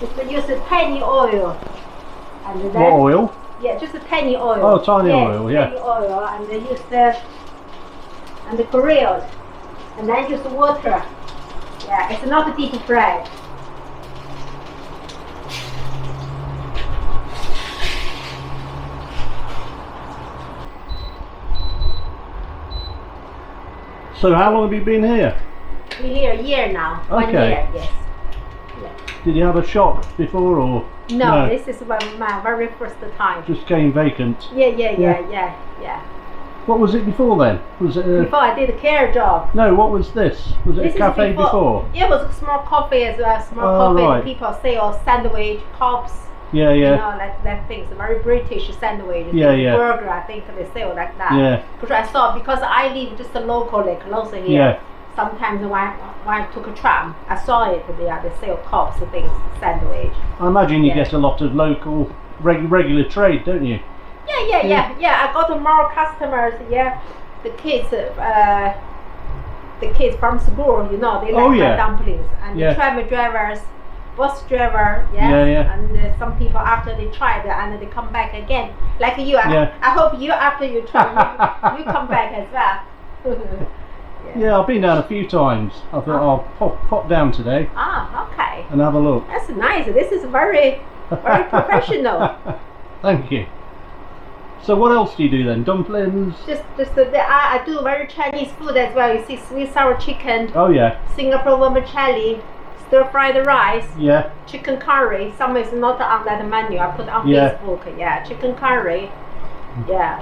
Just use a tiny oil. And then, what oil? Yeah, just a tiny oil. Oh, tiny oil, yeah. Tiny oil, and then use the grilled, and then use the water. Yeah, it's not deep fried. So how long have you been here? We're here a year now. Okay. 1 year, yes. Did you have a shop before or? No, this is my very first time. Just came vacant. Yeah. What was it before then? Was it Before I did a care job. No, what was this? Was it This a is cafe before? Yeah, it was a small coffee as well. Small coffee. Right. People sell sandwich, cups. Yeah. You know, like that things. Very British sandwich. Yeah. Burger, I think they sell like that. Yeah. Because I live just locally, closer here. Yeah. Sometimes when I took a tram, I saw it there. They sell cups, things, sandwich. I imagine you get a lot of local, regular trade, don't you? Yeah. I got more customers. Yeah, the kids from school, you know, they like my dumplings, and the tram drivers, bus driver, and some people after they tried and they come back again, like you. I hope you after you try, you come back as well. Yeah, I've been down a few times. I thought I'll pop down today. Ah, okay. And have a look. That's nice. This is very professional. Thank you. So what else do you do then? Dumplings? I do very Chinese food as well. You see, sweet sour chicken. Oh yeah. Singapore vermicelli, stir fried rice. Yeah. Chicken curry. Some is not on that menu. I put on Facebook. Yeah, chicken curry. Yeah.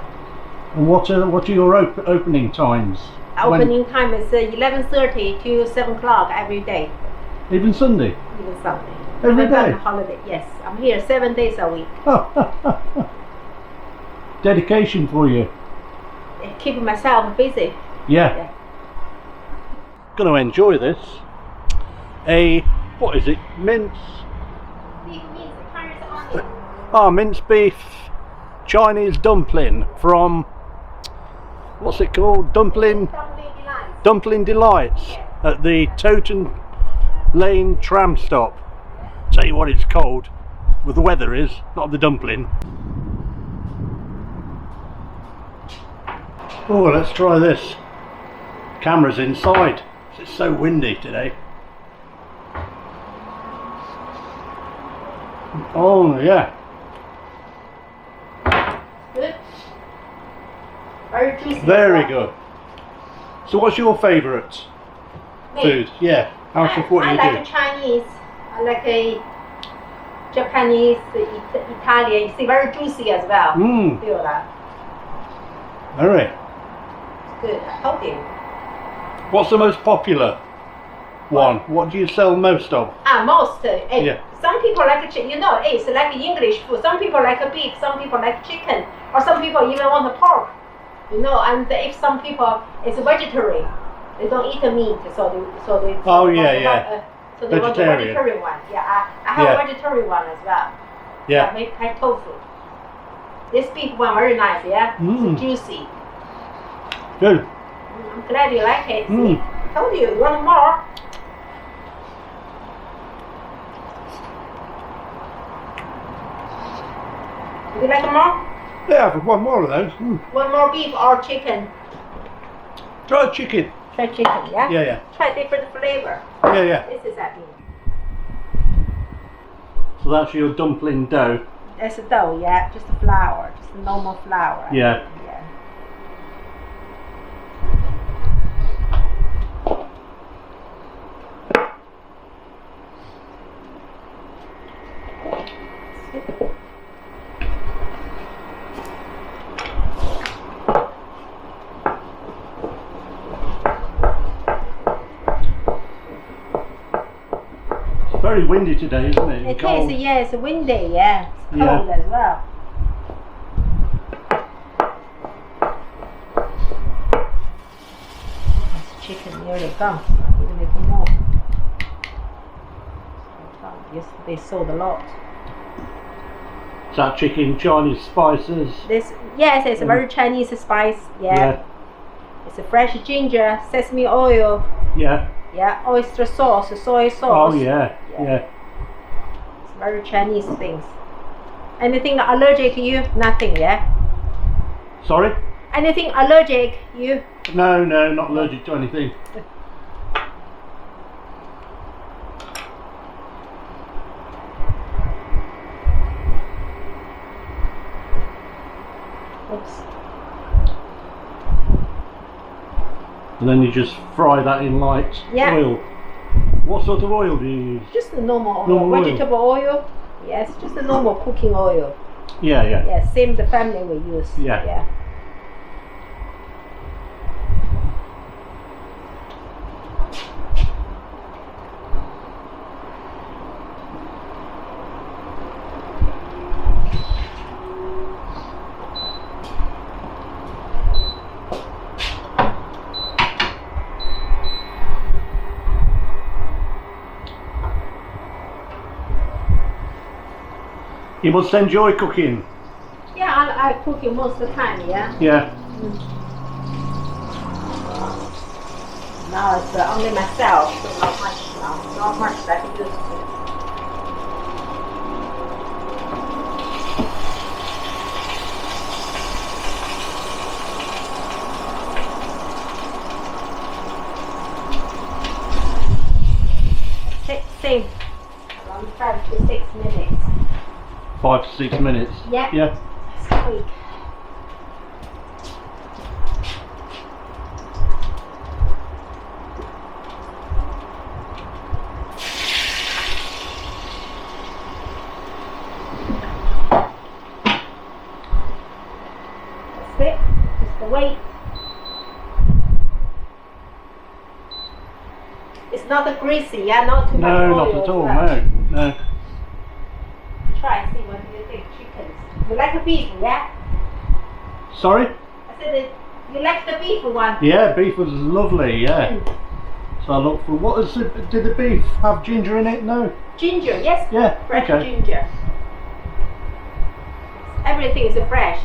And what are your opening times? Opening time is 11:30 to 7 o'clock every day. Even Sunday? Even Sunday. Every day? Holiday. Yes, I'm here 7 days a week. Dedication for you. Keep myself busy. Yeah. Gonna enjoy this. What is it? Mince? Beef, mince, carrots, onion. Ah, minced beef Chinese dumpling from, what's it called? Dumpling Delights at the Toton Lane Tram stop. Tell you what it's cold, well the weather is, not the dumpling. Oh, let's try this. Camera's inside. It's so windy today. Oh yeah. Good. Very juicy. Very good. So what's your favourite food? Yeah. What do you do? I like Chinese. I like a Japanese, Italian. You see, very juicy as well. Feel that. Very. Good. I told you. What's the most popular one? What do you sell most of? Most. Some people like it's like English food. Some people like beef. Some people like chicken, or some people even want the pork. You know, and if some people is vegetarian, they don't eat meat, so they. So they want the vegetarian one. Yeah, I have a vegetarian one as well. Yeah. I make tofu. This beef one very nice. Yeah. It's juicy. Good. I'm glad you like it. See, I told you. You want more? Would you like more? Yeah, for one more of those. One more beef or chicken? Try chicken. Try chicken, yeah? Yeah. Try different flavor. Yeah. This is that mean. So that's your dumpling dough. It's a dough, yeah. Just a flour. Just a normal flour. Yeah. Very windy today, isn't it? It is, yeah, it's windy, yeah. It's cold as well. This chicken nearly gone. Even if more. Yesterday sold a lot. Is that chicken Chinese spices? Yes, it's a very Chinese spice, yeah. It's a fresh ginger, sesame oil. Yeah. Yeah, oyster sauce, soy sauce. Oh yeah. It's very Chinese things. Anything allergic you? Nothing, yeah? Sorry? Anything allergic you? No, no, not allergic to anything. Oops. And then you just fry that in light oil. What sort of oil do you use? Just the normal oil. Normal oil. Vegetable oil. Yes, just the normal cooking oil. Yeah, yeah. Yeah, same the family we use. Yeah. Yeah. You must enjoy cooking. Yeah, I cook it most of the time, yeah? Yeah. Now it's only myself, so not much now. Not much that I use to. Same. Around 5 to 6 minutes. 5 to 6 minutes. Yeah. Yeah. It's quick. That's it. Just the weight. It's not a greasy, yeah, not too much No, oil not at as all. well. No, no. Try and see what do you think. Chickens. You like the beef, yeah? Sorry? I said that you like the beef one. Yeah, beef was lovely. Yeah. So I look for what is it? Did the beef have ginger in it? No. Ginger, yes. Yeah. Fresh Okay. ginger. Everything is fresh.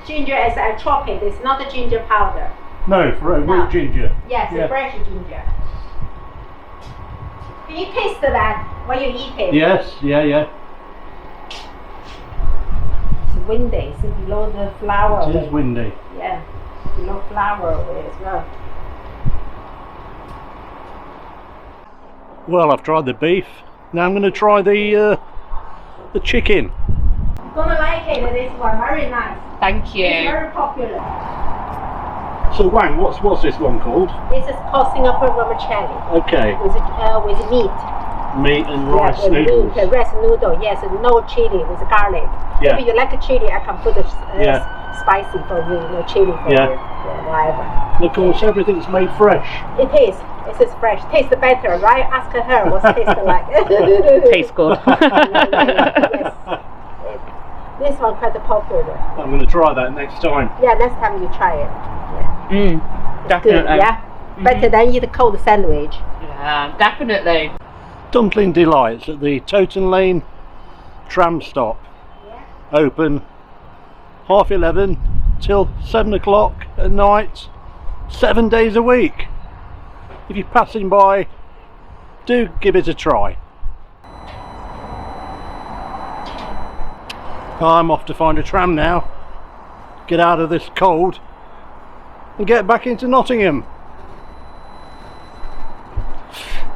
Ginger as I chop it. It's not the ginger powder. No, for No. real ginger. Yes, Yeah. fresh ginger. Can you taste that when you eat it? Yes. Yeah. Yeah. It's windy. It's below the flour. It is windy. Yeah, below flour as well. Well, I've tried the beef. Now I'm going to try the chicken. You're gonna like it. This one very nice. Thank It's you. very popular. So Wang, what's this one called? This is called Singapore vermicelli Okay. with meat. Meat and rice yeah, noodles. Meat, rice noodle. Yes, no chili with garlic. Yeah. If you like chili, I can put the Yeah. spicy for you. No chili for Yeah. you. Yeah, whatever. And of course, everything's made fresh. It is. It is fresh. Tastes better, right? Ask her what's it taste like. Tastes good. Yes. This one quite popular. I'm going to try that next time. Yeah, next time you try it. Yeah. Good, Definitely. yeah. Better than eat a cold sandwich. Yeah, definitely. Dumpling Delights at the Toton Lane Tram Stop. Yeah. Open 11:30 till 7 o'clock at night, 7 days a week. If you're passing by, do give it a try. I'm off to find a tram now, get out of this cold and get back into Nottingham.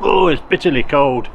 Oh, it's bitterly cold.